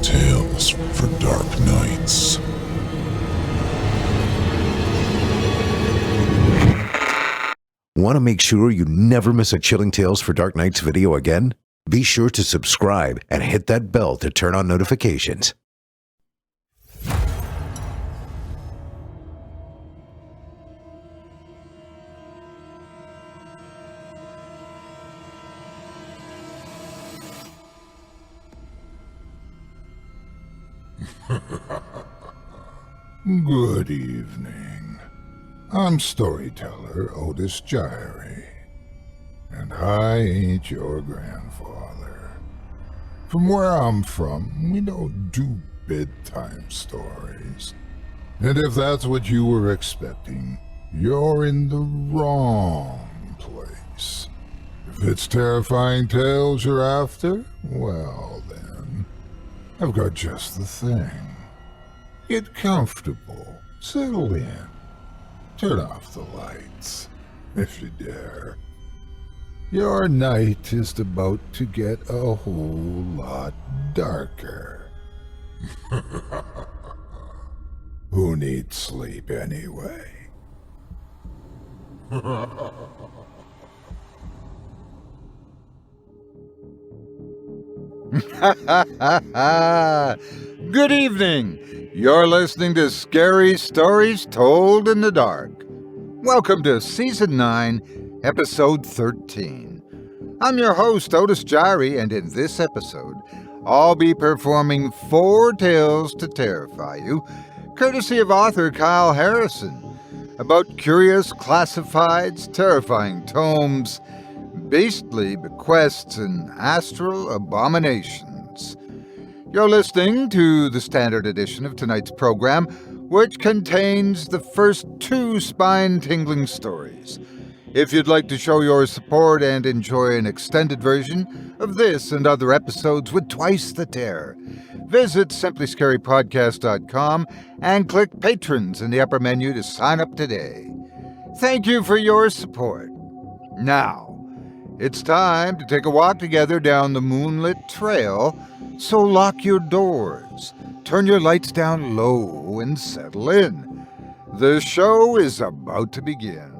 Chilling tales for dark nights. Want to make sure you never miss a Chilling Tales for Dark Nights video again? Be sure to subscribe and hit that bell to turn on notifications. Good evening. I'm storyteller Otis Jiry, and I ain't your grandfather. From where I'm from, we don't do bedtime stories. And if that's what you were expecting, you're in the wrong place. If it's terrifying tales you're after, well then, I've got just the thing. Get comfortable, settle in, turn off the lights, if you dare. Your night is about to get a whole lot darker. Who needs sleep anyway? Good evening. You're listening to Scary Stories Told in the Dark. Welcome to Season 9, Episode 13. I'm your host, Otis Jiry, and in this episode, I'll be performing 4 tales to terrify you, courtesy of author Kyle Harrison, about curious classifieds, terrifying tomes, beastly bequests, and astral abominations. You're listening to the standard edition of tonight's program, which contains the first 2 spine-tingling stories. If you'd like to show your support and enjoy an extended version of this and other episodes with twice the terror, visit simplyscarypodcast.com and click Patrons in the upper menu to sign up today. Thank you for your support. Now, it's time to take a walk together down the moonlit trail, so lock your doors, turn your lights down low, and settle in. The show is about to begin.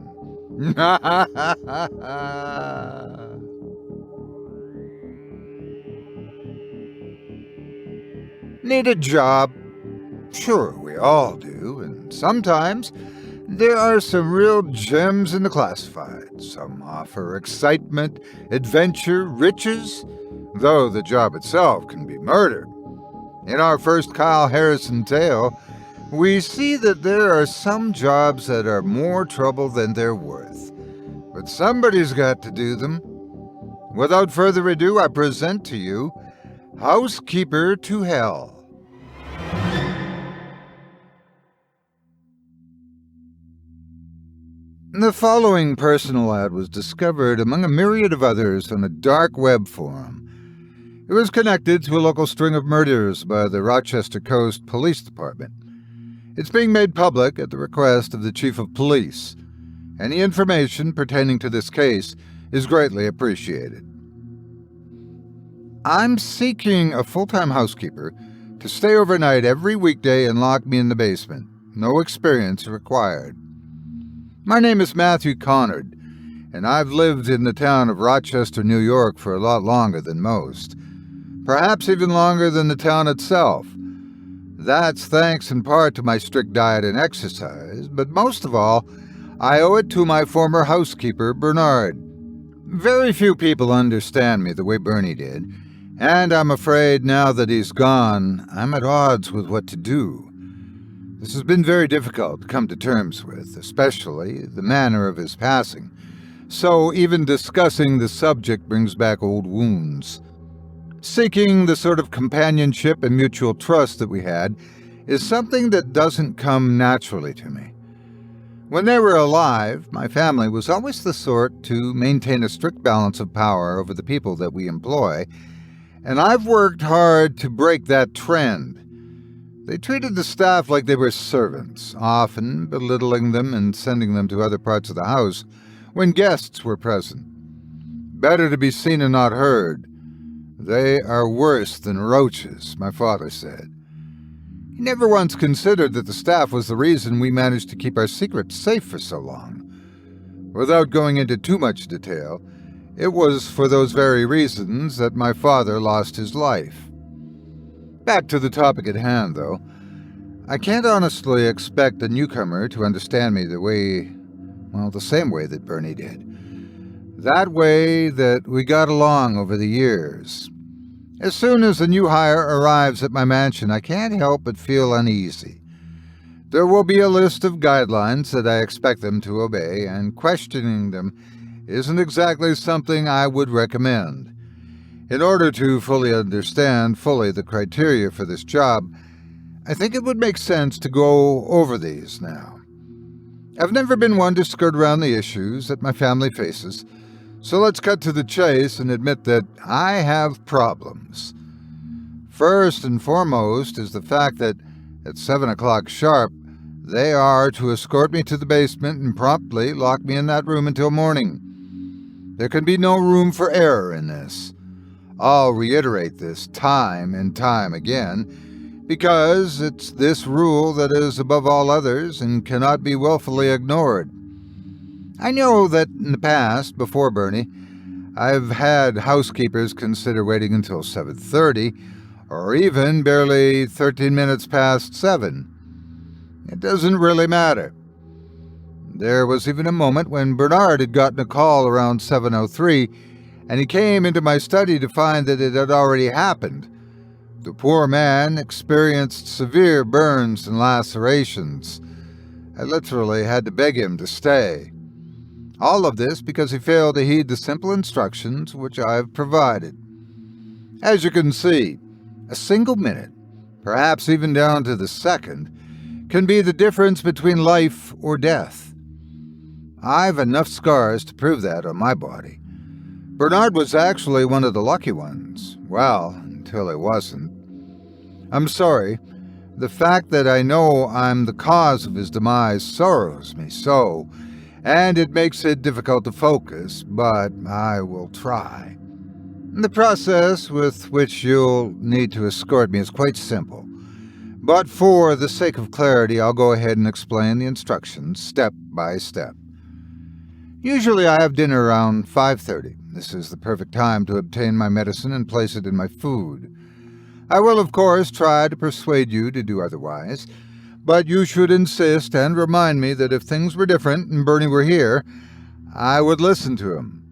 Need a job? Sure, we all do, and sometimes there are some real gems in the classifieds. Some offer excitement, adventure, riches, though the job itself can be murder. In our first Kyle Harrison tale, we see that there are some jobs that are more trouble than they're worth. But somebody's got to do them. Without further ado, I present to you Housekeeper to Hell. The following personal ad was discovered among a myriad of others on a dark web forum. It was connected to a local string of murders by the Rochester Coast Police Department. It's being made public at the request of the Chief of Police. Any information pertaining to this case is greatly appreciated. I'm seeking a full-time housekeeper to stay overnight every weekday and lock me in the basement. No experience required. My name is Matthew Connard, and I've lived in the town of Rochester, New York for a lot longer than most. Perhaps even longer than the town itself. That's thanks in part to my strict diet and exercise, but most of all, I owe it to my former housekeeper, Bernard. Very few people understand me the way Bernie did, and I'm afraid now that he's gone, I'm at odds with what to do. This has been very difficult to come to terms with, especially the manner of his passing. So even discussing the subject brings back old wounds. Seeking the sort of companionship and mutual trust that we had is something that doesn't come naturally to me. When they were alive, my family was always the sort to maintain a strict balance of power over the people that we employ, and I've worked hard to break that trend. They treated the staff like they were servants, often belittling them and sending them to other parts of the house when guests were present. Better to be seen and not heard. They are worse than roaches, my father said. He never once considered that the staff was the reason we managed to keep our secret safe for so long. Without going into too much detail, it was for those very reasons that my father lost his life. Back to the topic at hand, though. I can't honestly expect a newcomer to understand me the same way that Bernie did. That way that we got along over the years. As soon as a new hire arrives at my mansion, I can't help but feel uneasy. There will be a list of guidelines that I expect them to obey, and questioning them isn't exactly something I would recommend. In order to fully understand the criteria for this job, I think it would make sense to go over these now. I've never been one to skirt around the issues that my family faces, so let's cut to the chase and admit that I have problems. First and foremost is the fact that at 7 o'clock sharp, they are to escort me to the basement and promptly lock me in that room until morning. There can be no room for error in this. I'll reiterate this time and time again, because it's this rule that is above all others and cannot be willfully ignored. I know that in the past, before Bernie, I've had housekeepers consider waiting until 7:30, or even barely 13 minutes past 7. It doesn't really matter. There was even a moment when Bernard had gotten a call around 7:03, and he came into my study to find that it had already happened. The poor man experienced severe burns and lacerations. I literally had to beg him to stay. All of this because he failed to heed the simple instructions which I've provided. As you can see, a single minute, perhaps even down to the second, can be the difference between life or death. I've enough scars to prove that on my body. Bernard was actually one of the lucky ones. Well, until he wasn't. I'm sorry. The fact that I know I'm the cause of his demise sorrows me so, and it makes it difficult to focus, but I will try. The process with which you'll need to escort me is quite simple, but for the sake of clarity, I'll go ahead and explain the instructions step by step. Usually I have dinner around 5:30. This is the perfect time to obtain my medicine and place it in my food. I will, of course, try to persuade you to do otherwise, but you should insist and remind me that if things were different and Bernie were here, I would listen to him.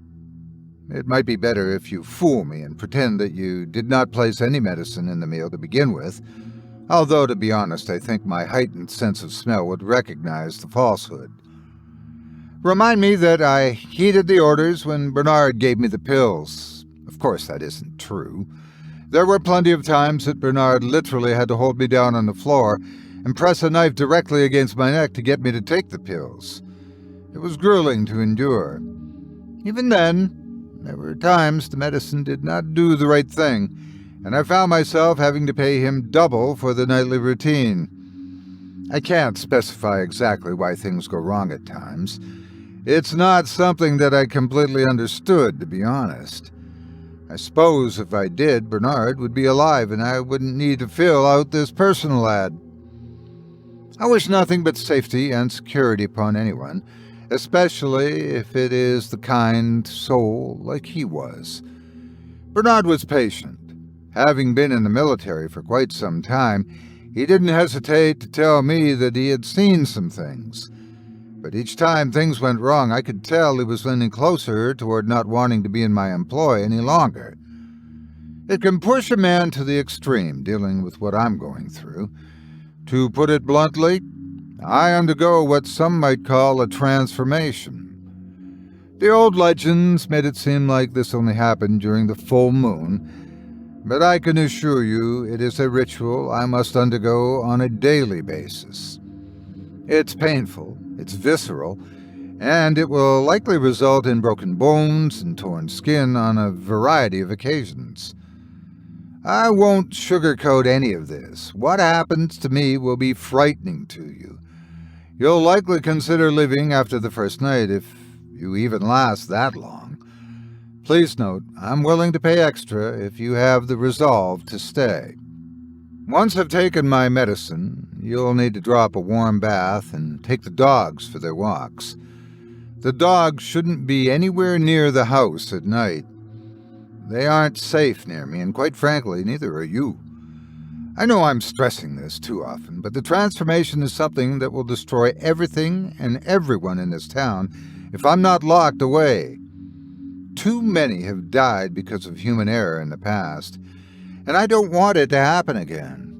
It might be better if you fool me and pretend that you did not place any medicine in the meal to begin with, although, to be honest, I think my heightened sense of smell would recognize the falsehood. Remind me that I heeded the orders when Bernard gave me the pills. Of course, that isn't true. There were plenty of times that Bernard literally had to hold me down on the floor and press a knife directly against my neck to get me to take the pills. It was grueling to endure. Even then, there were times the medicine did not do the right thing, and I found myself having to pay him double for the nightly routine. I can't specify exactly why things go wrong at times. It's not something that I completely understood, to be honest. I suppose if I did, Bernard would be alive and I wouldn't need to fill out this personal ad. I wish nothing but safety and security upon anyone, especially if it is the kind soul like he was. Bernard was patient. Having been in the military for quite some time, he didn't hesitate to tell me that he had seen some things. But each time things went wrong, I could tell he was leaning closer toward not wanting to be in my employ any longer. It can push a man to the extreme, dealing with what I'm going through. To put it bluntly, I undergo what some might call a transformation. The old legends made it seem like this only happened during the full moon, but I can assure you it is a ritual I must undergo on a daily basis. It's painful, it's visceral, and it will likely result in broken bones and torn skin on a variety of occasions. I won't sugarcoat any of this. What happens to me will be frightening to you. You'll likely consider leaving after the first night if you even last that long. Please note, I'm willing to pay extra if you have the resolve to stay. Once I've taken my medicine, you'll need to drop a warm bath and take the dogs for their walks. The dogs shouldn't be anywhere near the house at night. They aren't safe near me, and quite frankly, neither are you. I know I'm stressing this too often, but the transformation is something that will destroy everything and everyone in this town if I'm not locked away. Too many have died because of human error in the past, and I don't want it to happen again.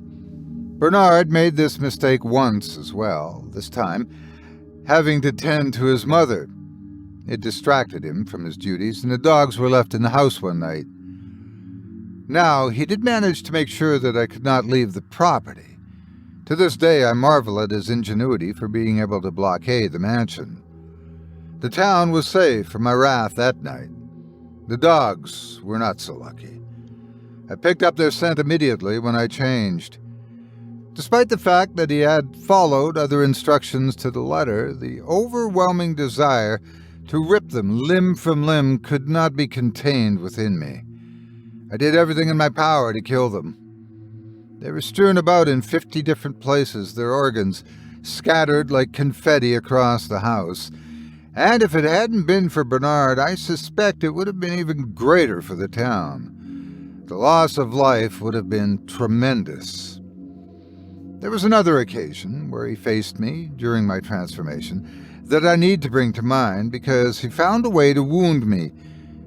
Bernard made this mistake once as well, this time having to tend to his mother. It distracted him from his duties, and the dogs were left in the house one night. Now, he did manage to make sure that I could not leave the property. To this day, I marvel at his ingenuity for being able to blockade the mansion. The town was safe from my wrath that night. The dogs were not so lucky. I picked up their scent immediately when I changed. Despite the fact that he had followed other instructions to the letter, the overwhelming desire to rip them limb from limb could not be contained within me. I did everything in my power to kill them. They were strewn about in 50 different places, their organs scattered like confetti across the house. And if it hadn't been for Bernard, I suspect it would have been even greater for the town. The loss of life would have been tremendous. There was another occasion where he faced me during my transformation that I need to bring to mind because he found a way to wound me,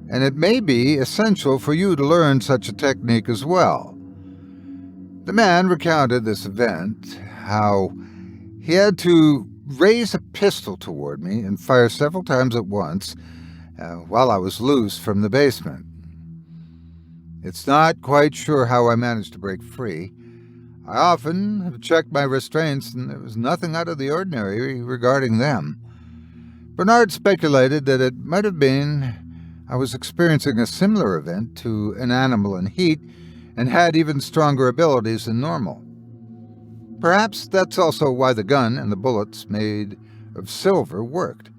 and it may be essential for you to learn such a technique as well. The man recounted this event, how he had to raise a pistol toward me and fire several times at once while I was loose from the basement. It's not quite sure how I managed to break free. I often have checked my restraints, and there was nothing out of the ordinary regarding them. Bernard speculated that it might have been I was experiencing a similar event to an animal in heat and had even stronger abilities than normal. Perhaps that's also why the gun and the bullets made of silver worked.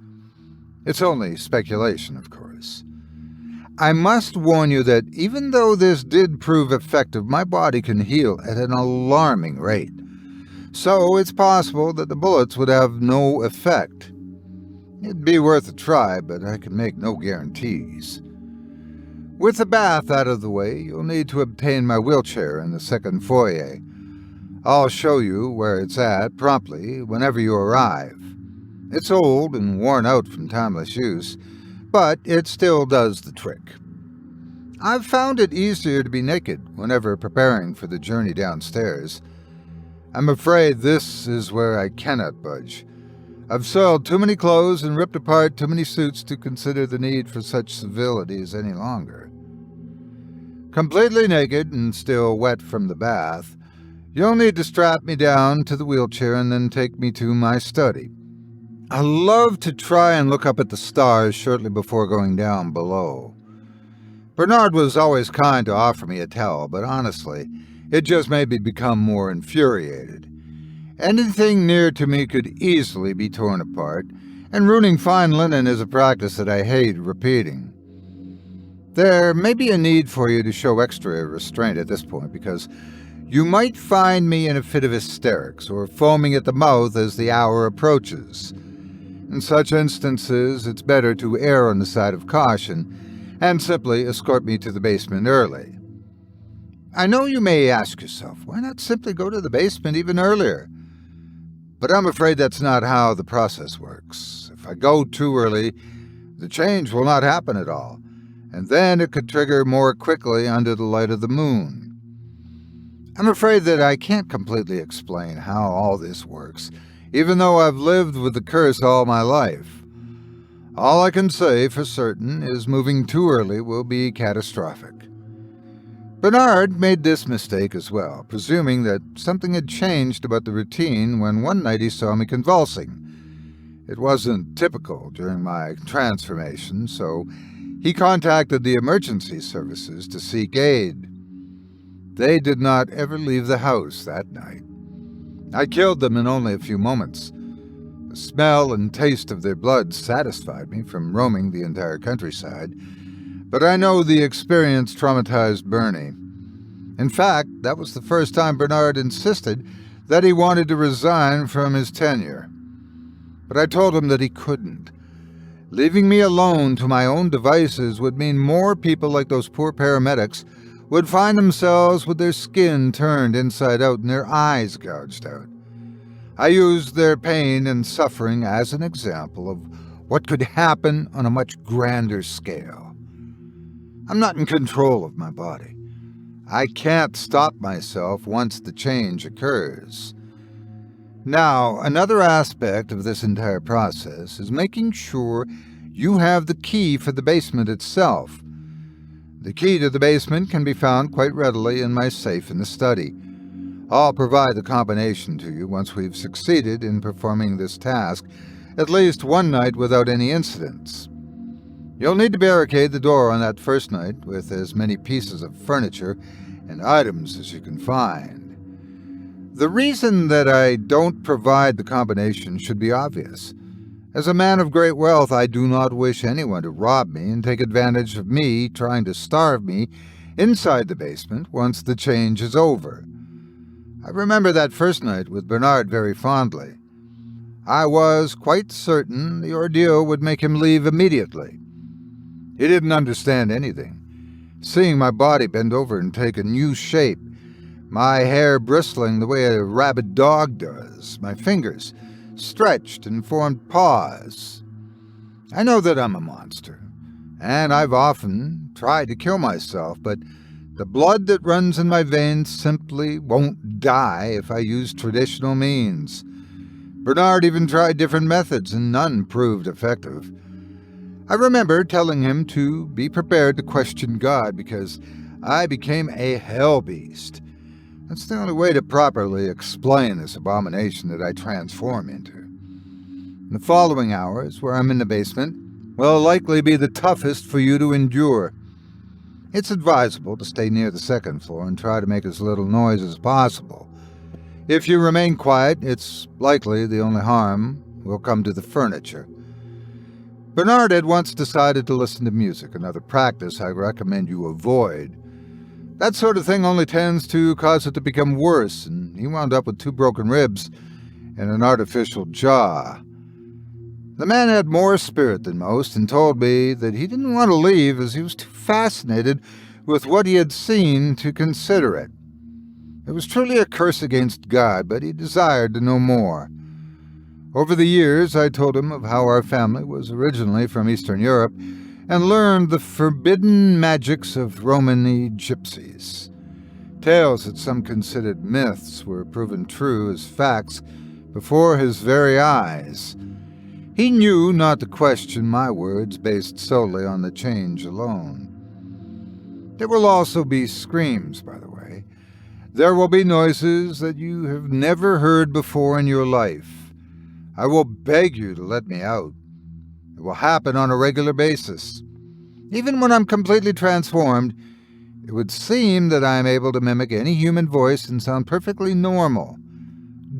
It's only speculation, of course. I must warn you that even though this did prove effective, my body can heal at an alarming rate. So it's possible that the bullets would have no effect. It'd be worth a try, but I can make no guarantees. With the bath out of the way, you'll need to obtain my wheelchair in the second foyer. I'll show you where it's at promptly whenever you arrive. It's old and worn out from timeless use, but it still does the trick. I've found it easier to be naked whenever preparing for the journey downstairs. I'm afraid this is where I cannot budge. I've soiled too many clothes and ripped apart too many suits to consider the need for such civilities any longer. Completely naked and still wet from the bath, you'll need to strap me down to the wheelchair and then take me to my study. I love to try and look up at the stars shortly before going down below. Bernard was always kind to offer me a towel, but honestly, it just made me become more infuriated. Anything near to me could easily be torn apart, and ruining fine linen is a practice that I hate repeating. There may be a need for you to show extra restraint at this point, because you might find me in a fit of hysterics or foaming at the mouth as the hour approaches. In such instances, it's better to err on the side of caution and simply escort me to the basement early. I know you may ask yourself, why not simply go to the basement even earlier? But I'm afraid that's not how the process works. If I go too early, the change will not happen at all, and then it could trigger more quickly under the light of the moon. I'm afraid that I can't completely explain how all this works, even though I've lived with the curse all my life. All I can say for certain is moving too early will be catastrophic. Bernard made this mistake as well, presuming that something had changed about the routine when one night he saw me convulsing. It wasn't typical during my transformation, so he contacted the emergency services to seek aid. They did not ever leave the house that night. I killed them in only a few moments. The smell and taste of their blood satisfied me from roaming the entire countryside, But I know the experience traumatized Bernie. In fact, that was the first time Bernard insisted that he wanted to resign from his tenure. But I told him that he couldn't. Leaving me alone to my own devices would mean more people like those poor paramedics would find themselves with their skin turned inside out and their eyes gouged out. I used their pain and suffering as an example of what could happen on a much grander scale. I'm not in control of my body. I can't stop myself once the change occurs. Now, another aspect of this entire process is making sure you have the key for the basement itself. The key to the basement can be found quite readily in my safe in the study. I'll provide the combination to you once we've succeeded in performing this task at least one night without any incidents. You'll need to barricade the door on that first night with as many pieces of furniture and items as you can find. The reason that I don't provide the combination should be obvious. As a man of great wealth, I do not wish anyone to rob me and take advantage of me trying to starve me inside the basement once the change is over. I remember that first night with Bernard very fondly. I was quite certain the ordeal would make him leave immediately. He didn't understand anything. Seeing my body bend over and take a new shape, my hair bristling the way a rabid dog does, my fingers stretched and formed paws. I know that I'm a monster, and I've often tried to kill myself, but the blood that runs in my veins simply won't die if I use traditional means. Bernard even tried different methods, and none proved effective. I remember telling him to be prepared to question God because I became a hell beast. That's the only way to properly explain this abomination that I transform into. The following hours, where I'm in the basement, will likely be the toughest for you to endure. It's advisable to stay near the second floor and try to make as little noise as possible. If you remain quiet, it's likely the only harm will come to the furniture. Bernard had once decided to listen to music, another practice I recommend you avoid. That sort of thing only tends to cause it to become worse, and he wound up with 2 broken ribs and an artificial jaw. The man had more spirit than most and told me that he didn't want to leave as he was too fascinated with what he had seen to consider it. It was truly a curse against God, but he desired to know more. Over the years, I told him of how our family was originally from Eastern Europe and learned the forbidden magics of Romany gypsies. Tales that some considered myths were proven true as facts before his very eyes. He knew not to question my words based solely on the change alone. There will also be screams, by the way. There will be noises that you have never heard before in your life. I will beg you to let me out. It will happen on a regular basis. Even when I'm completely transformed, it would seem that I am able to mimic any human voice and sound perfectly normal.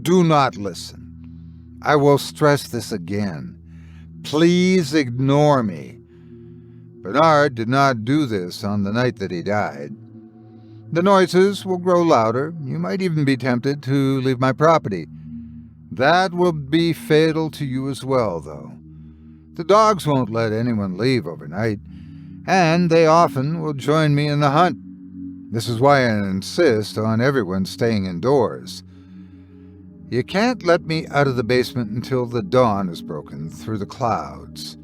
Do not listen. I will stress this again. Please ignore me. Bernard did not do this on the night that he died. The noises will grow louder. You might even be tempted to leave my property. That will be fatal to you as well, though. The dogs won't let anyone leave overnight, and they often will join me in the hunt. This is why I insist on everyone staying indoors. You can't let me out of the basement until the dawn is broken through the clouds.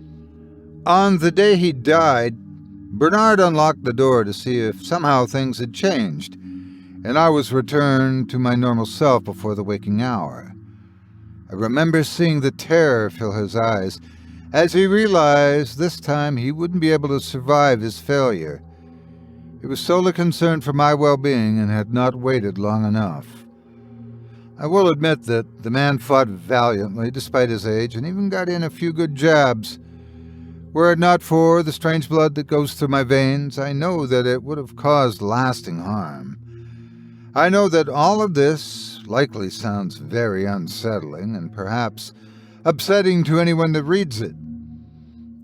On the day he died, Bernard unlocked the door to see if somehow things had changed, and I was returned to my normal self before the waking hour. I remember seeing the terror fill his eyes as he realized this time he wouldn't be able to survive his failure. He was solely concerned for my well-being and had not waited long enough. I will admit that the man fought valiantly despite his age and even got in a few good jabs. Were it not for the strange blood that goes through my veins, I know that it would have caused lasting harm. I know that all of this likely sounds very unsettling and perhaps upsetting to anyone that reads it.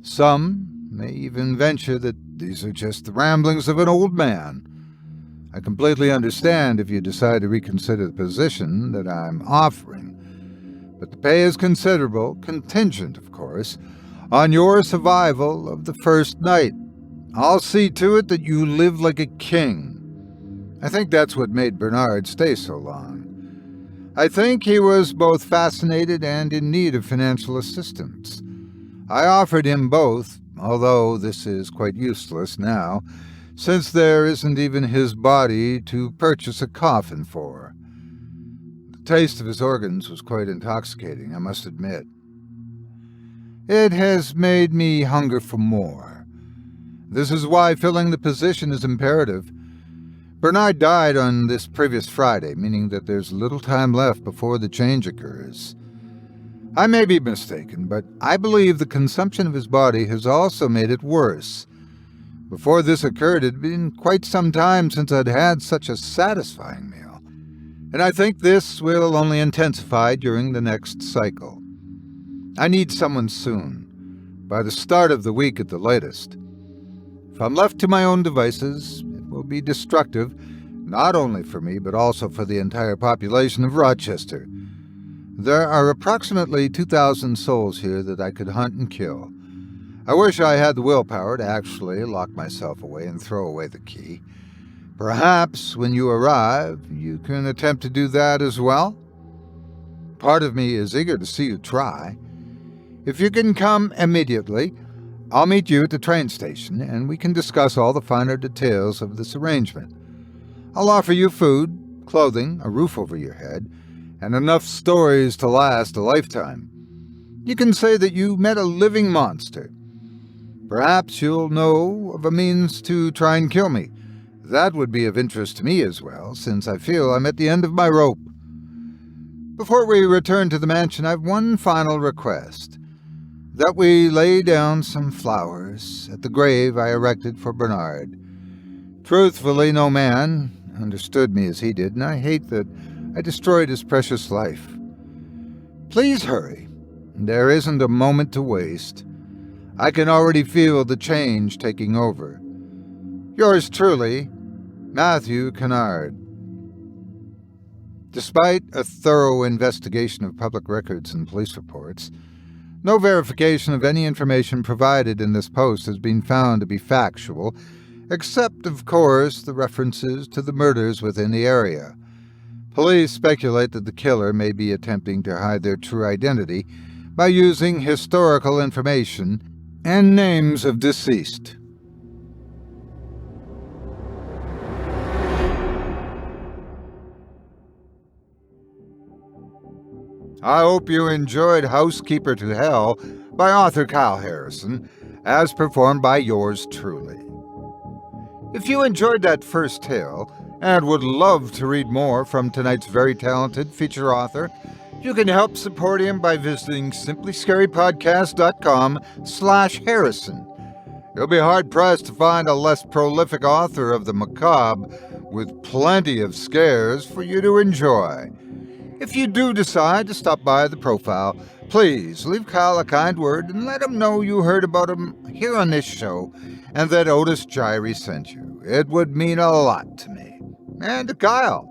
Some may even venture that these are just the ramblings of an old man. I completely understand if you decide to reconsider the position that I'm offering, but the pay is considerable, contingent, of course, on your survival of the first night. I'll see to it that you live like a king. I think that's what made Bernard stay so long. I think he was both fascinated and in need of financial assistance. I offered him both, although this is quite useless now, since there isn't even his body to purchase a coffin for. The taste of his organs was quite intoxicating, I must admit. It has made me hunger for more. This is why filling the position is imperative. Bernard died on this previous Friday, meaning that there's little time left before the change occurs. I may be mistaken, but I believe the consumption of his body has also made it worse. Before this occurred, it had been quite some time since I'd had such a satisfying meal, and I think this will only intensify during the next cycle. I need someone soon, by the start of the week at the latest. If I'm left to my own devices, will be destructive, not only for me, but also for the entire population of Rochester. There are approximately 2,000 souls here that I could hunt and kill. I wish I had the willpower to actually lock myself away and throw away the key. Perhaps when you arrive, you can attempt to do that as well? Part of me is eager to see you try. If you can come immediately, I'll meet you at the train station, and we can discuss all the finer details of this arrangement. I'll offer you food, clothing, a roof over your head, and enough stories to last a lifetime. You can say that you met a living monster. Perhaps you'll know of a means to try and kill me. That would be of interest to me as well, since I feel I'm at the end of my rope. Before we return to the mansion, I've one final request. That we lay down some flowers at the grave I erected for Bernard. Truthfully, no man understood me as he did, and I hate that I destroyed his precious life. Please hurry. There isn't a moment to waste. I can already feel the change taking over. Yours truly, Matthew Kennard. Despite a thorough investigation of public records and police reports, no verification of any information provided in this post has been found to be factual, except, of course, the references to the murders within the area. Police speculate that the killer may be attempting to hide their true identity by using historical information and names of deceased. I hope you enjoyed Housekeeper to Hell by author Kyle Harrison, as performed by yours truly. If you enjoyed that first tale and would love to read more from tonight's very talented feature author, you can help support him by visiting simplyscarypodcast.com/Harrison. You'll be hard-pressed to find a less prolific author of the macabre with plenty of scares for you to enjoy. If you do decide to stop by the profile, please leave Kyle a kind word and let him know you heard about him here on this show and that Otis Jiry sent you. It would mean a lot to me. And to Kyle,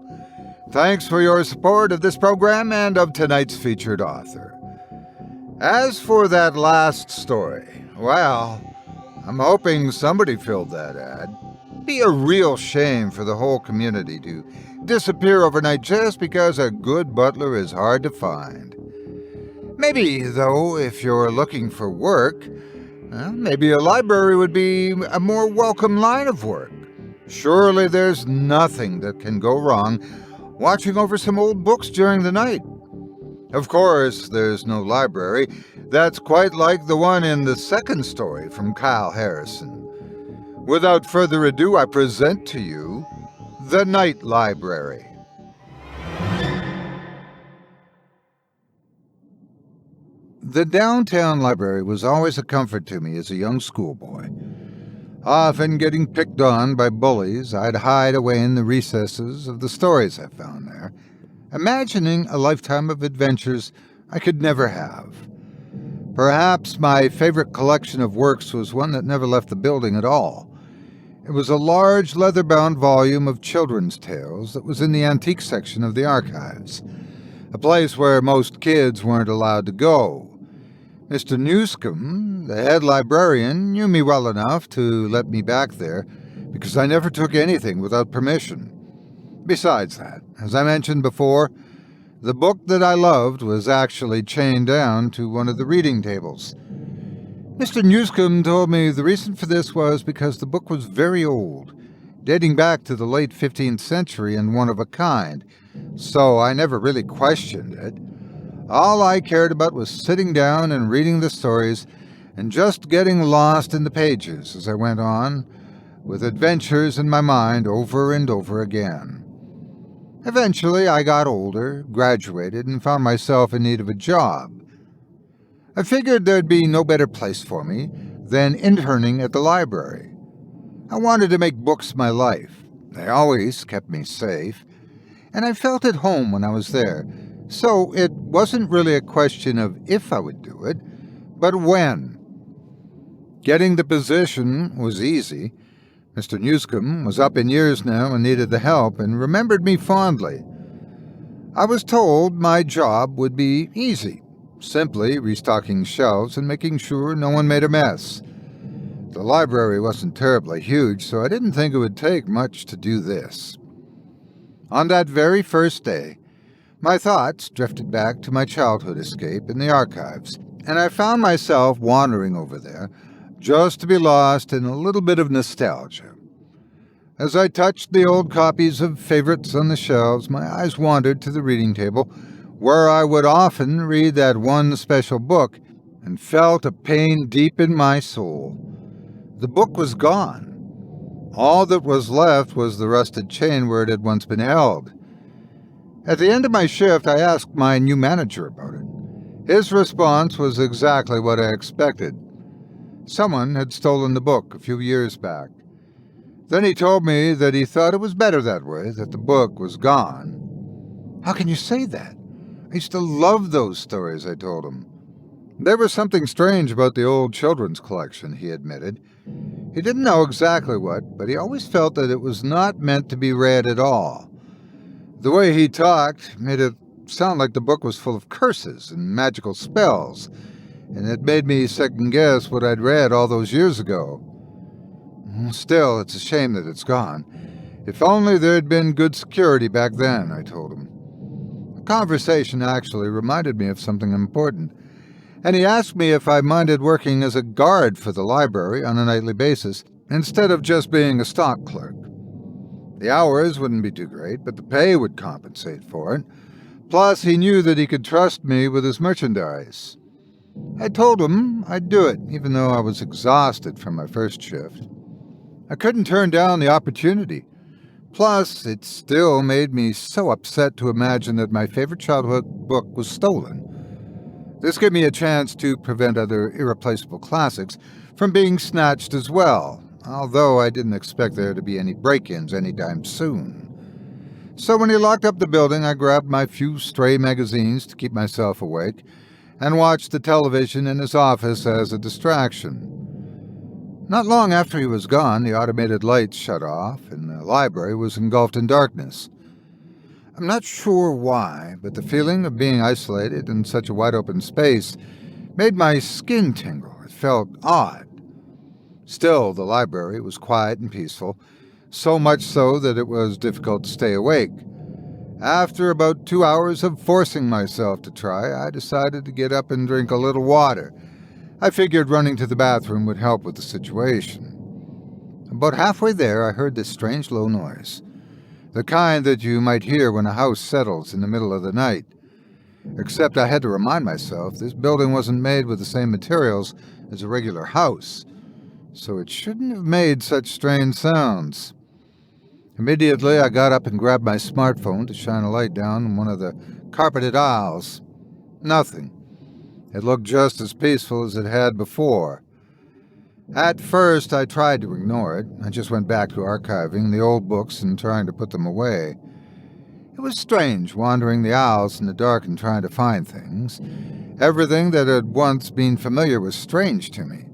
thanks for your support of this program and of tonight's featured author. As for that last story, well, I'm hoping somebody filled that ad. It'd be a real shame for the whole community to disappear overnight just because a good butler is hard to find. Maybe, though, if you're looking for work, maybe a library would be a more welcome line of work. Surely there's nothing that can go wrong watching over some old books during the night. Of course, there's no library that's quite like the one in the second story from Kyle Harrison. Without further ado, I present to you The Night Library. The downtown library was always a comfort to me as a young schoolboy. Often getting picked on by bullies, I'd hide away in the recesses of the stories I found there, imagining a lifetime of adventures I could never have. Perhaps my favorite collection of works was one that never left the building at all. It was a large leather-bound volume of children's tales that was in the antique section of the archives, a place where most kids weren't allowed to go. Mr. Newscomb, the head librarian, knew me well enough to let me back there because I never took anything without permission. Besides that, as I mentioned before, the book that I loved was actually chained down to one of the reading tables. Mr. Newscomb told me the reason for this was because the book was very old, dating back to the late 15th century and one of a kind, so I never really questioned it. All I cared about was sitting down and reading the stories and just getting lost in the pages as I went on, with adventures in my mind over and over again. Eventually, I got older, graduated, and found myself in need of a job. I figured there'd be no better place for me than interning at the library. I wanted to make books my life. They always kept me safe, and I felt at home when I was there, so it wasn't really a question of if I would do it, but when. Getting the position was easy. Mr. Newscomb was up in years now and needed the help and remembered me fondly. I was told my job would be easy, simply restocking shelves and making sure no one made a mess. The library wasn't terribly huge, so I didn't think it would take much to do this. On that very first day, my thoughts drifted back to my childhood escape in the archives, and I found myself wandering over there, just to be lost in a little bit of nostalgia. As I touched the old copies of favorites on the shelves, my eyes wandered to the reading table, where I would often read that one special book, and felt a pain deep in my soul. The book was gone. All that was left was the rusted chain where it had once been held. At the end of my shift, I asked my new manager about it. His response was exactly what I expected. Someone had stolen the book a few years back. Then he told me that he thought it was better that way, that the book was gone. How can you say that? I used to love those stories, I told him. There was something strange about the old children's collection, he admitted. He didn't know exactly what, but he always felt that it was not meant to be read at all. The way he talked made it sound like the book was full of curses and magical spells, and it made me second-guess what I'd read all those years ago. Still, it's a shame that it's gone. If only there'd been good security back then, I told him. The conversation actually reminded me of something important, and he asked me if I minded working as a guard for the library on a nightly basis, instead of just being a stock clerk. The hours wouldn't be too great, but the pay would compensate for it. Plus, he knew that he could trust me with his merchandise. I told him I'd do it, even though I was exhausted from my first shift. I couldn't turn down the opportunity. Plus, it still made me so upset to imagine that my favorite childhood book was stolen. This gave me a chance to prevent other irreplaceable classics from being snatched as well, although I didn't expect there to be any break-ins anytime soon. So when he locked up the building, I grabbed my few stray magazines to keep myself awake and watched the television in his office as a distraction. Not long after he was gone, the automated lights shut off and the library was engulfed in darkness. I'm not sure why, but the feeling of being isolated in such a wide-open space made my skin tingle. It felt odd. Still, the library was quiet and peaceful, so much so that it was difficult to stay awake. After about 2 hours of forcing myself to try, I decided to get up and drink a little water. I figured running to the bathroom would help with the situation. About halfway there, I heard this strange low noise, the kind that you might hear when a house settles in the middle of the night. Except I had to remind myself this building wasn't made with the same materials as a regular house, so it shouldn't have made such strange sounds. Immediately, I got up and grabbed my smartphone to shine a light down one of the carpeted aisles. Nothing. It looked just as peaceful as it had before. At first, I tried to ignore it. I just went back to archiving the old books and trying to put them away. It It was strange wandering the aisles in the dark and trying to find things. Everything that had once been familiar was strange to me.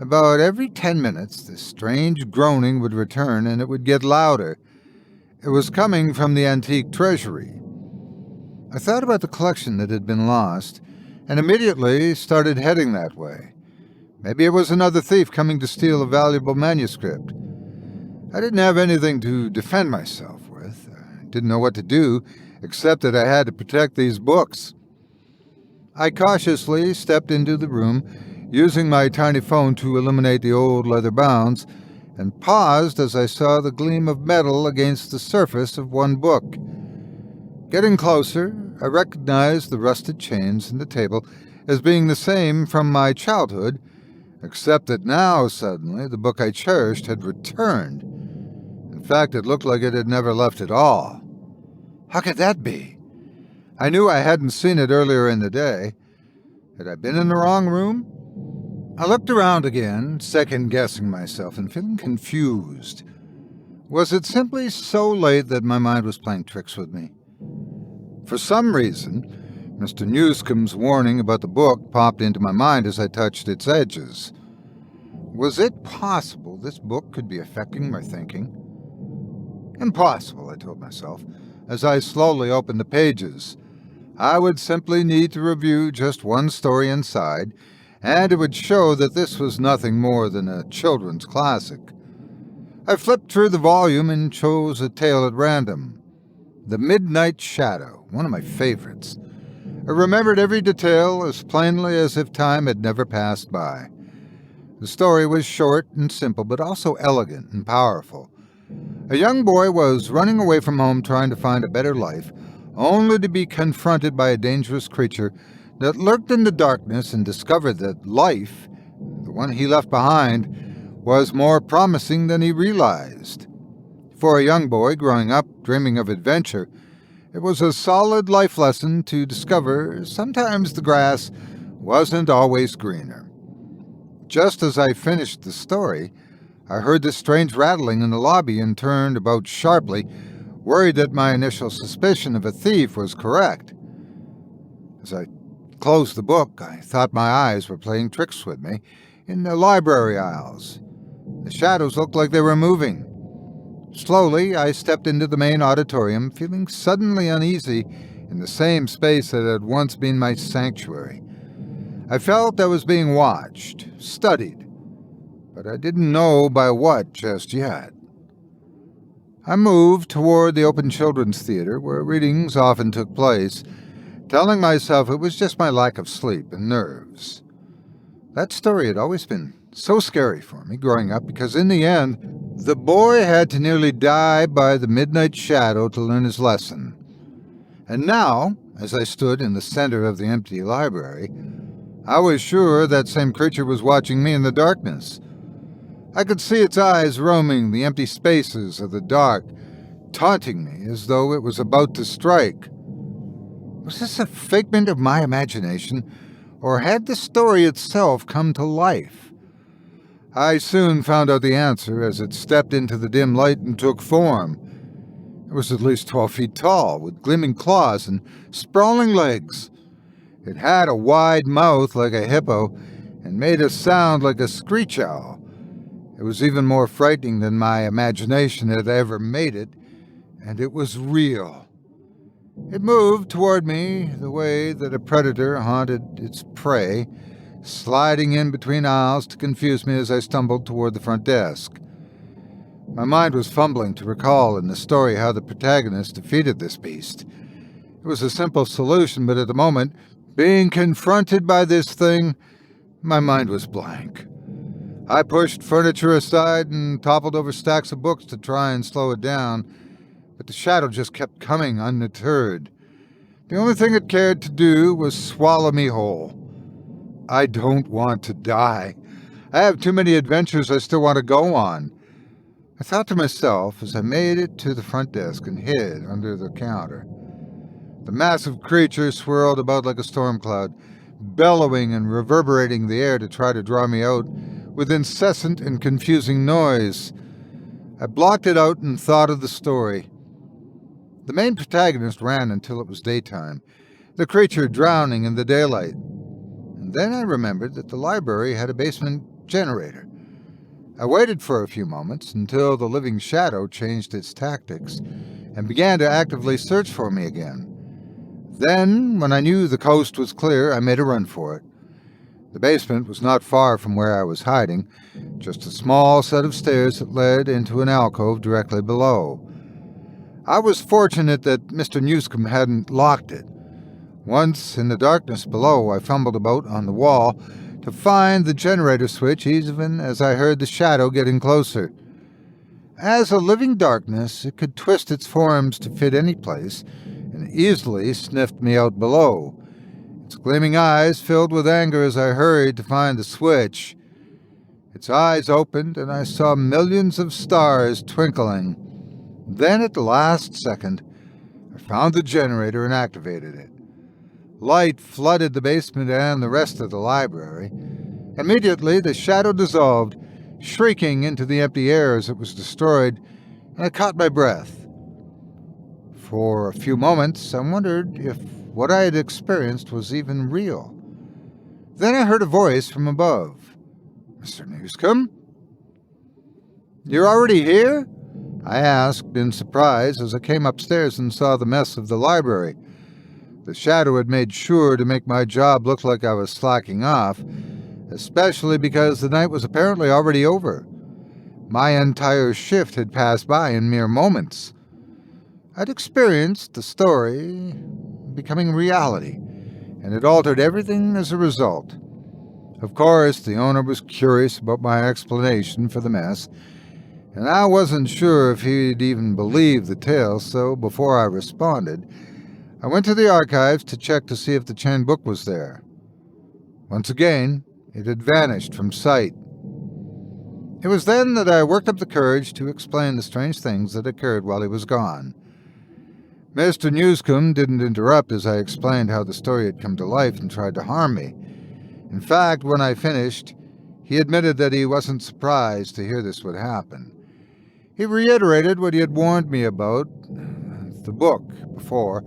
About every 10 minutes, this strange groaning would return, and it would get louder. It was coming from the antique treasury. I thought about the collection that had been lost, and immediately started heading that way. Maybe it was another thief coming to steal a valuable manuscript. I didn't have anything to defend myself with. I didn't know what to do, except that I had to protect these books. I cautiously stepped into the room, using my tiny phone to illuminate the old leather bounds, and paused as I saw the gleam of metal against the surface of one book. Getting closer, I recognized the rusted chains in the table as being the same from my childhood, except that now, suddenly, the book I cherished had returned. In fact, it looked like it had never left at all. How could that be? I knew I hadn't seen it earlier in the day. Had I been in the wrong room? I looked around again, second-guessing myself and feeling confused. Was it simply so late that my mind was playing tricks with me? For some reason, Mr. Newscombe's warning about the book popped into my mind as I touched its edges. Was it possible this book could be affecting my thinking? Impossible, I told myself, as I slowly opened the pages. I would simply need to review just one story inside, and it would show that this was nothing more than a children's classic. I flipped through the volume and chose a tale at random. The Midnight Shadow, one of my favorites. I remembered every detail as plainly as if time had never passed by. The story was short and simple, but also elegant and powerful. A young boy was running away from home trying to find a better life, only to be confronted by a dangerous creature that lurked in the darkness and discovered that life, the one he left behind, was more promising than he realized. For a young boy growing up dreaming of adventure, it was a solid life lesson to discover sometimes the grass wasn't always greener. Just as I finished the story, I heard this strange rattling in the lobby and turned about sharply, worried that my initial suspicion of a thief was correct. As I closed the book, I thought my eyes were playing tricks with me in the library aisles. The shadows looked like they were moving. Slowly, I stepped into the main auditorium, feeling suddenly uneasy in the same space that had once been my sanctuary. I felt I was being watched, studied, but I didn't know by what just yet. I moved toward the open children's theater, where readings often took place, telling myself it was just my lack of sleep and nerves. That story had always been so scary for me growing up because in the end, the boy had to nearly die by the midnight shadow to learn his lesson. And now, as I stood in the center of the empty library, I was sure that same creature was watching me in the darkness. I could see its eyes roaming the empty spaces of the dark, taunting me as though it was about to strike. Was this a figment of my imagination, or had the story itself come to life? I soon found out the answer as it stepped into the dim light and took form. It was at least 12 feet tall, with gleaming claws and sprawling legs. It had a wide mouth like a hippo and made a sound like a screech owl. It was even more frightening than my imagination had ever made it, and it was real. It moved toward me the way that a predator haunted its prey, sliding in between aisles to confuse me as I stumbled toward the front desk. My mind was fumbling to recall in the story how the protagonist defeated this beast. It was a simple solution, but at the moment, being confronted by this thing, my mind was blank. I pushed furniture aside and toppled over stacks of books to try and slow it down, but the shadow just kept coming undeterred. The only thing it cared to do was swallow me whole. I don't want to die. I have too many adventures I still want to go on. I thought to myself as I made it to the front desk and hid under the counter. The massive creature swirled about like a storm cloud, bellowing and reverberating the air to try to draw me out with incessant and confusing noise. I blocked it out and thought of the story. The main protagonist ran until it was daytime, the creature drowning in the daylight. And then I remembered that the library had a basement generator. I waited for a few moments until the living shadow changed its tactics and began to actively search for me again. Then, when I knew the coast was clear, I made a run for it. The basement was not far from where I was hiding, just a small set of stairs that led into an alcove directly below. I was fortunate that Mr. Newscombe hadn't locked it. Once in the darkness below, I fumbled about on the wall to find the generator switch even as I heard the shadow getting closer. As a living darkness, it could twist its forms to fit any place, and easily sniffed me out below. Its gleaming eyes filled with anger as I hurried to find the switch. Its eyes opened, and I saw millions of stars twinkling. Then, at the last second, I found the generator and activated it. Light flooded the basement and the rest of the library. Immediately, the shadow dissolved, shrieking into the empty air as it was destroyed, and I caught my breath. For a few moments, I wondered if what I had experienced was even real. Then I heard a voice from above. "Mr. Newscombe?" "You're already here?" I asked in surprise as I came upstairs and saw the mess of the library. The shadow had made sure to make my job look like I was slacking off, especially because the night was apparently already over. My entire shift had passed by in mere moments. I'd experienced the story becoming reality, and it altered everything as a result. Of course, the owner was curious about my explanation for the mess, and I wasn't sure if he'd even believe the tale, so before I responded, I went to the archives to check to see if the chained book was there. Once again, it had vanished from sight. It was then that I worked up the courage to explain the strange things that occurred while he was gone. Mr. Newscombe didn't interrupt as I explained how the story had come to life and tried to harm me. In fact, when I finished, he admitted that he wasn't surprised to hear this would happen. He reiterated what he had warned me about, the book, before,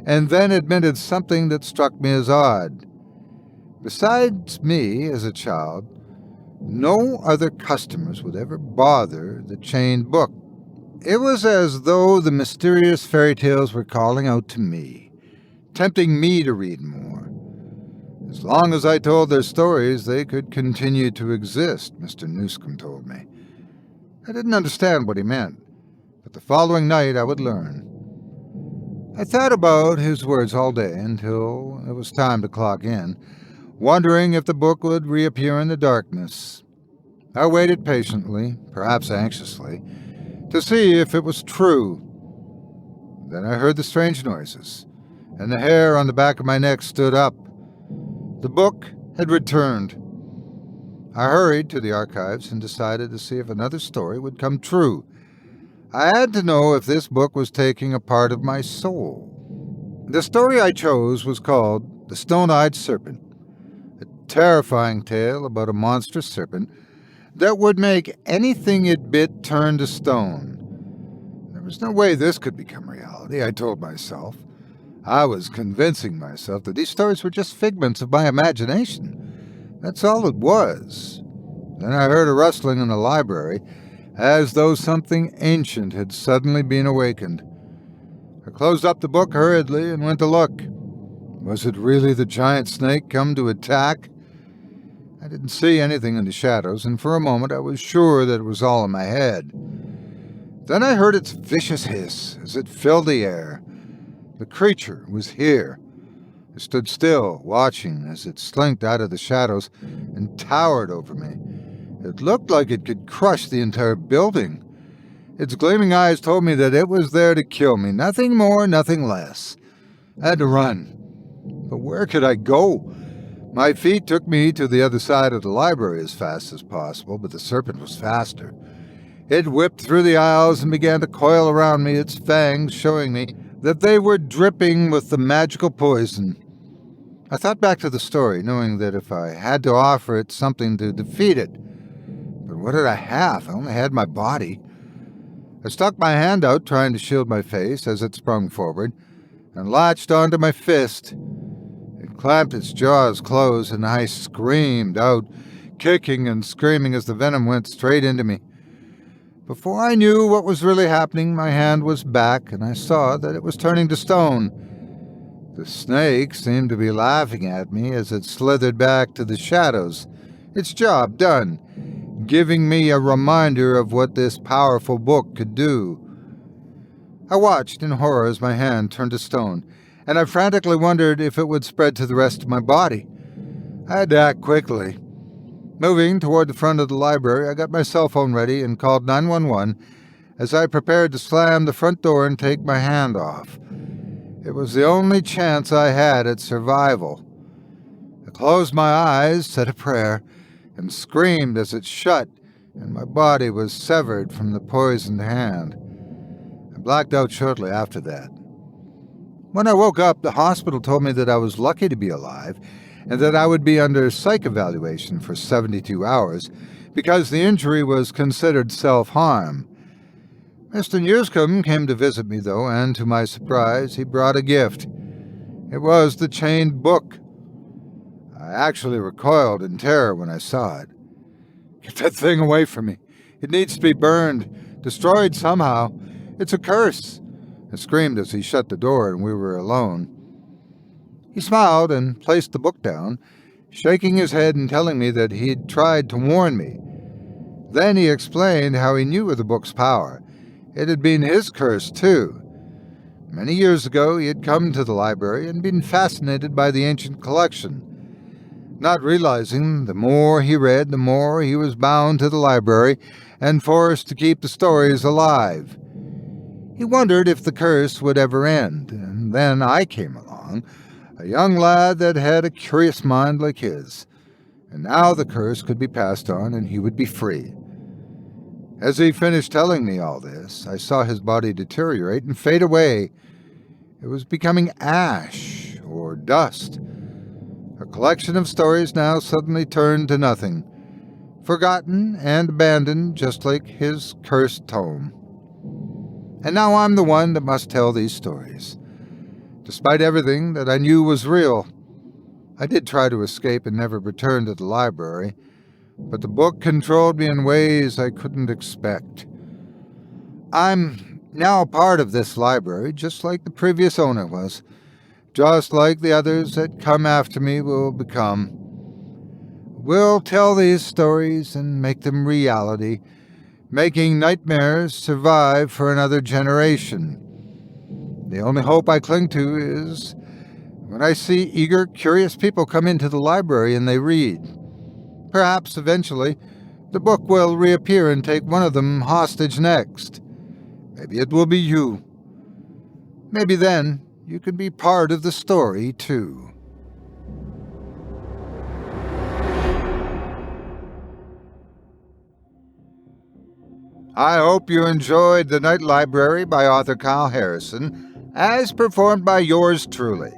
and then admitted something that struck me as odd. Besides me, as a child, no other customers would ever bother the chained book. It was as though the mysterious fairy tales were calling out to me, tempting me to read more. As long as I told their stories, they could continue to exist, Mr. Newscombe told me. I didn't understand what he meant, but the following night I would learn. I thought about his words all day until it was time to clock in, wondering if the book would reappear in the darkness. I waited patiently, perhaps anxiously, to see if it was true. Then I heard the strange noises, and the hair on the back of my neck stood up. The book had returned. I hurried to the archives and decided to see if another story would come true. I had to know if this book was taking a part of my soul. The story I chose was called The Stone-Eyed Serpent, a terrifying tale about a monstrous serpent that would make anything it bit turn to stone. There was no way this could become reality, I told myself. I was convincing myself that these stories were just figments of my imagination. That's all it was. Then I heard a rustling in the library, as though something ancient had suddenly been awakened. I closed up the book hurriedly and went to look. Was it really the giant snake come to attack? I didn't see anything in the shadows, and for a moment I was sure that it was all in my head. Then I heard its vicious hiss as it filled the air. The creature was here. I stood still, watching as it slinked out of the shadows and towered over me. It looked like it could crush the entire building. Its gleaming eyes told me that it was there to kill me, nothing more, nothing less. I had to run. But where could I go? My feet took me to the other side of the library as fast as possible, but the serpent was faster. It whipped through the aisles and began to coil around me, its fangs showing me that they were dripping with the magical poison. I thought back to the story, knowing that if I had to offer it something to defeat it. But what did I have? I only had my body. I stuck my hand out trying to shield my face as it sprung forward and latched onto my fist. It clamped its jaws closed and I screamed out, kicking and screaming as the venom went straight into me. Before I knew what was really happening, my hand was back and I saw that it was turning to stone. The snake seemed to be laughing at me as it slithered back to the shadows, its job done, giving me a reminder of what this powerful book could do. I watched in horror as my hand turned to stone, and I frantically wondered if it would spread to the rest of my body. I had to act quickly. Moving toward the front of the library, I got my cell phone ready and called 911 as I prepared to slam the front door and take my hand off. It was the only chance I had at survival. I closed my eyes, said a prayer, and screamed as it shut, and my body was severed from the poisoned hand. I blacked out shortly after that. When I woke up, the hospital told me that I was lucky to be alive and that I would be under psych evaluation for 72 hours because the injury was considered self-harm. Mr. Newscombe came to visit me, though, and to my surprise, he brought a gift. It was the chained book. I actually recoiled in terror when I saw it. "Get that thing away from me. It needs to be burned, destroyed somehow. It's a curse," I screamed as he shut the door and we were alone. He smiled and placed the book down, shaking his head and telling me that he'd tried to warn me. Then he explained how he knew of the book's power. It had been his curse, too. Many years ago, he had come to the library and been fascinated by the ancient collection. Not realizing the more he read, the more he was bound to the library and forced to keep the stories alive. He wondered if the curse would ever end, and then I came along, a young lad that had a curious mind like his, and now the curse could be passed on and he would be free. As he finished telling me all this, I saw his body deteriorate and fade away. It was becoming ash or dust. A collection of stories now suddenly turned to nothing, forgotten and abandoned just like his cursed tome. And now I'm the one that must tell these stories. Despite everything that I knew was real, I did try to escape and never return to the library, but the book controlled me in ways I couldn't expect. I'm now a part of this library, just like the previous owner was, just like the others that come after me will become. We'll tell these stories and make them reality, making nightmares survive for another generation. The only hope I cling to is when I see eager, curious people come into the library and they read. Perhaps eventually the book will reappear and take one of them hostage next. Maybe it will be you. Maybe then you can be part of the story too. I hope you enjoyed The Night Library by author Kyle Harrison, as performed by yours truly.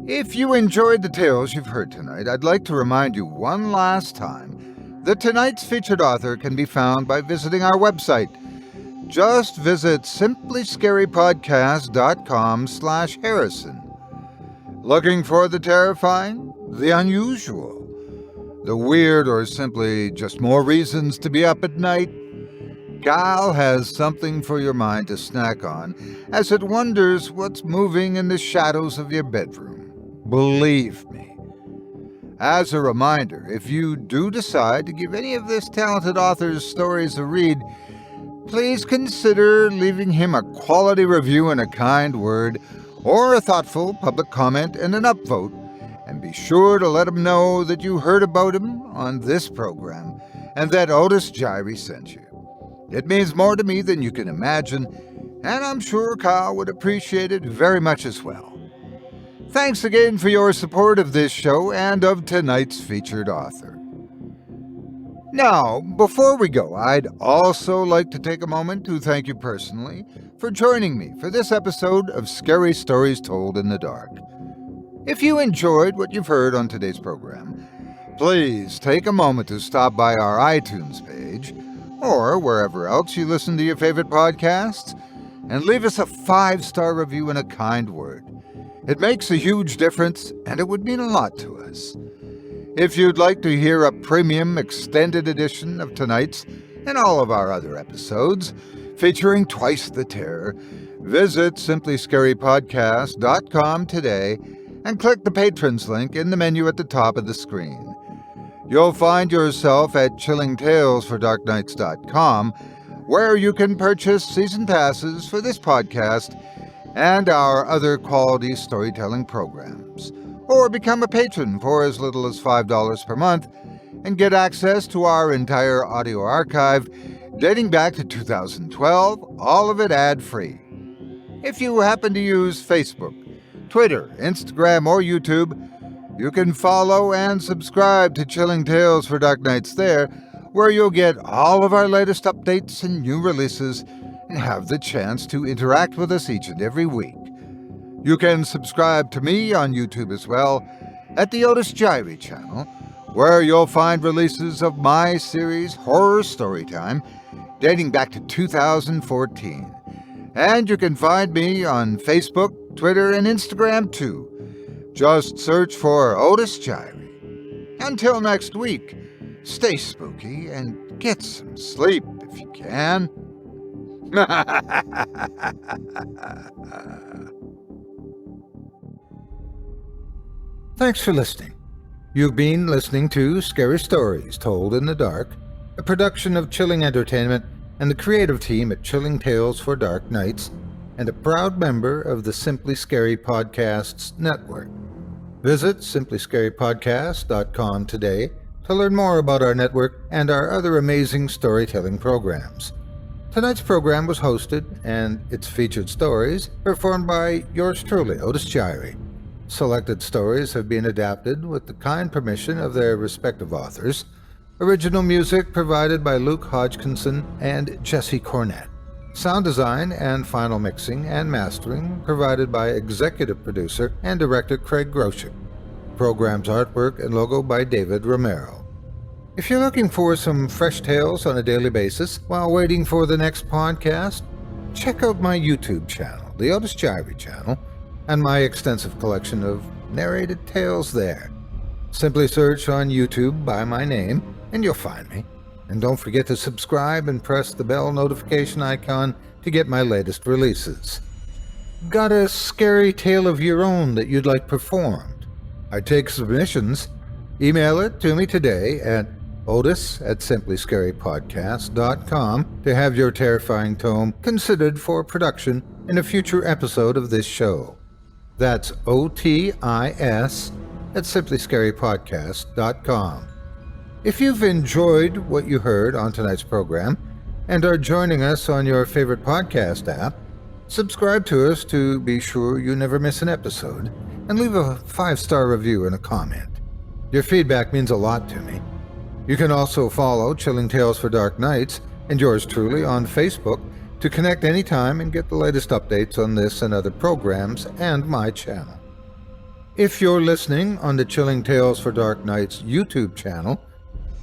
If you enjoyed the tales you've heard tonight, I'd like to remind you one last time that tonight's featured author can be found by visiting our website. Just visit simplyscarypodcast.com/Harrison. Looking for the terrifying, the unusual, the weird, or simply just more reasons to be up at night? Kyle has something for your mind to snack on as it wonders what's moving in the shadows of your bedroom. Believe me. As a reminder, if you do decide to give any of this talented author's stories a read, please consider leaving him a quality review and a kind word, or a thoughtful public comment and an upvote, and be sure to let him know that you heard about him on this program and that Otis Jiry sent you. It means more to me than you can imagine, and I'm sure Kyle would appreciate it very much as well. Thanks again for your support of this show and of tonight's featured author. Now, before we go, I'd also like to take a moment to thank you personally for joining me for this episode of Scary Stories Told in the Dark. If you enjoyed what you've heard on today's program, please take a moment to stop by our iTunes page, or wherever else you listen to your favorite podcasts, and leave us a 5-star review and a kind word. It makes a huge difference, and it would mean a lot to us. If you'd like to hear a premium extended edition of tonight's and all of our other episodes, featuring twice the terror, visit simplyscarypodcast.com today and click the Patrons link in the menu at the top of the screen. You'll find yourself at chillingtalesfordarknights.com, where you can purchase season passes for this podcast and our other quality storytelling programs, or become a patron for as little as $5 per month and get access to our entire audio archive dating back to 2012, all of it ad-free. If you happen to use Facebook, Twitter, Instagram, or YouTube, you can follow and subscribe to Chilling Tales for Dark Nights there, where you'll get all of our latest updates and new releases and have the chance to interact with us each and every week. You can subscribe to me on YouTube as well at the Otis Jiry channel, where you'll find releases of my series Horror Storytime dating back to 2014. And you can find me on Facebook, Twitter, and Instagram too. Just search for Otis Jiry. Until next week, stay spooky and get some sleep if you can. Thanks for listening. You've been listening to Scary Stories Told in the Dark, a production of Chilling Entertainment and the creative team at Chilling Tales for Dark Nights, and a proud member of the Simply Scary Podcasts network. Visit simplyscarypodcast.com today to learn more about our network and our other amazing storytelling programs. Tonight's program was hosted, and its featured stories performed by yours truly, Otis Jiry. Selected stories have been adapted with the kind permission of their respective authors. Original music provided by Luke Hodgkinson and Jesse Cornett. Sound design and final mixing and mastering provided by executive producer and director Craig Groshek. Program's artwork and logo by David Romero. If you're looking for some fresh tales on a daily basis while waiting for the next podcast, check out my YouTube channel, the Otis Jiry channel, and my extensive collection of narrated tales there. Simply search on YouTube by my name, and you'll find me. And don't forget to subscribe and press the bell notification icon to get my latest releases. Got a scary tale of your own that you'd like performed? I take submissions. Email it to me today at otis@simplyscarypodcast.com to have your terrifying tome considered for production in a future episode of this show. That's otis@simplyscarypodcast.com. If you've enjoyed what you heard on tonight's program and are joining us on your favorite podcast app, subscribe to us to be sure you never miss an episode, and leave a 5-star review and a comment. Your feedback means a lot to me. You can also follow Chilling Tales for Dark Nights and yours truly on Facebook to connect anytime and get the latest updates on this and other programs and my channel. If you're listening on the Chilling Tales for Dark Nights YouTube channel,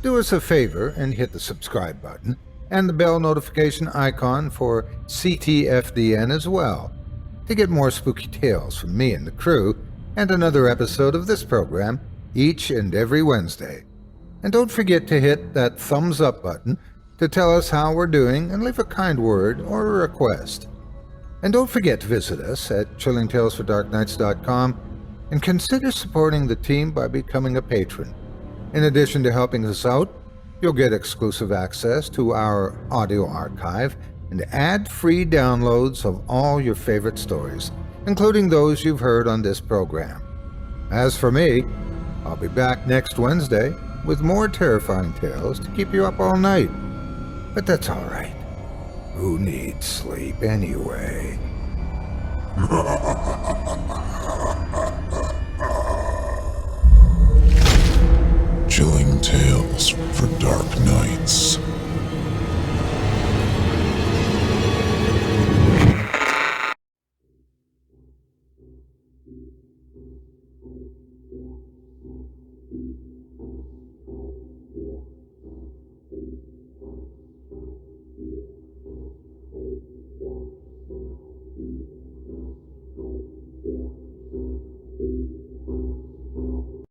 do us a favor and hit the subscribe button and the bell notification icon for ctfdn as well to get more spooky tales from me and the crew and another episode of this program each and every Wednesday. And don't forget to hit that thumbs up button to tell us how we're doing and leave a kind word or a request. And don't forget to visit us at chillingtalesfordarknights.com and consider supporting the team by becoming a patron. In addition to helping us out, you'll get exclusive access to our audio archive and ad-free downloads of all your favorite stories, including those you've heard on this program. As for me, I'll be back next Wednesday with more terrifying tales to keep you up all night. But that's all right. Who needs sleep anyway? Chilling Tales for Dark Nights.